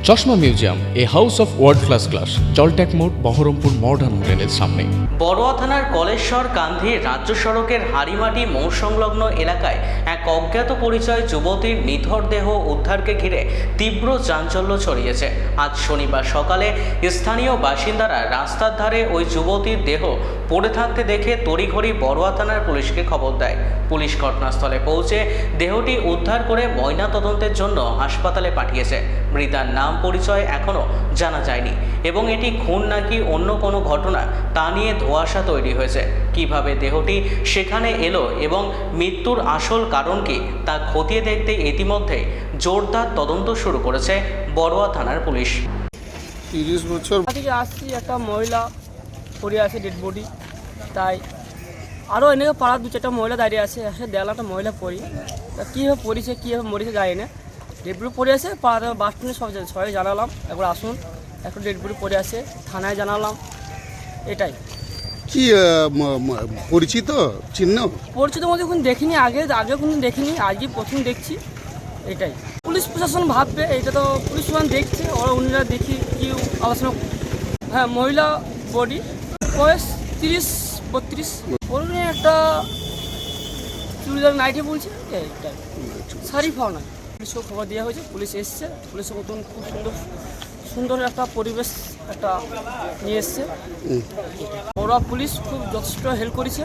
চশমা museum, a house of world class, জলট্যাক মোড়, বহরমপুর মডার্ন হোটেলের সামনে। বড়ুয়া থানার কলেশ্বর কান্ধি রাজ্য সড়কের হাড়িমাটি মোড় সংলগ্ন এলাকায় এক অজ্ঞাত পরিচয় যুবতীর নিথর দেহ উদ্ধারকে ঘিরে তীব্র চাঞ্চল্য ছড়িয়েছে। আজ শনিবার সকালে স্থানীয় বাসিন্দারা রাস্তার ধারে ওই যুবতীর দেহ পড়ে থাকতে দেখে তড়িঘড়ি বড়ুয়া থানার পুলিশকে খবর দেয়। পুলিশ ঘটনাস্থলে পৌঁছে দেহটি উদ্ধার করে ময়নাতদন্তের জন্য হাসপাতালে পাঠিয়েছে। মৃতার নাম পরিচয় এখনও জানা যায়নি এবং এটি খুন নাকি অন্য কোনো ঘটনা তা নিয়ে ধোঁয়াশা তৈরি হয়েছে। কিভাবে দেহটি সেখানে এলো এবং মৃত্যুর আসল কারণ কি তা খতিয়ে দেখতে ইতিমধ্যে জোরদার তদন্ত শুরু করেছে বড়ুয়া থানার পুলিশ। 30 বছর থেকে আসছি, একটা মহিলা পড়ে আছে ডেড বডি, তাই আরও এনেকে পাড়ার 2-4টা মহিলা দাঁড়িয়ে আছে, এসে দেয়াল একটা মহিলা পড়ি, তা কীভাবে পড়েছে কীভাবে মরেছে যায় না। ডেড বডি পড়ে আছে, পাড়া বাস স্ট্যান্ডে সবাই জানালাম, একবার আসুন, একটা ডেড বডি পড়ে আছে, থানায় জানালাম, এটাই। কি পরিচিত চিহ্ন? পরিচিত মধ্যে কোনো দেখিনি, আগে কোনো দেখিনি, আজকে প্রথম দেখছি, এটাই। পুলিশ প্রশাসন ভাববে, এটা তো পুলিশ প্রশাসন দেখছে, ওরা উনিরা দেখি কি আলোচনা। হ্যাঁ, মহিলা বডি, বয়স 30-32, ওরকম একটা চুড়িদার নাইটে বলছে, এইটাই শাড়ি পাও না। পুলিশকে খবর দেওয়া হয়েছে, পুলিশ এসছে, পুলিশের মতন খুব সুন্দর একটা পরিবেশ একটা নিয়ে এসছে। ওরা পুলিশ খুব যথেষ্ট হেল্প করেছে।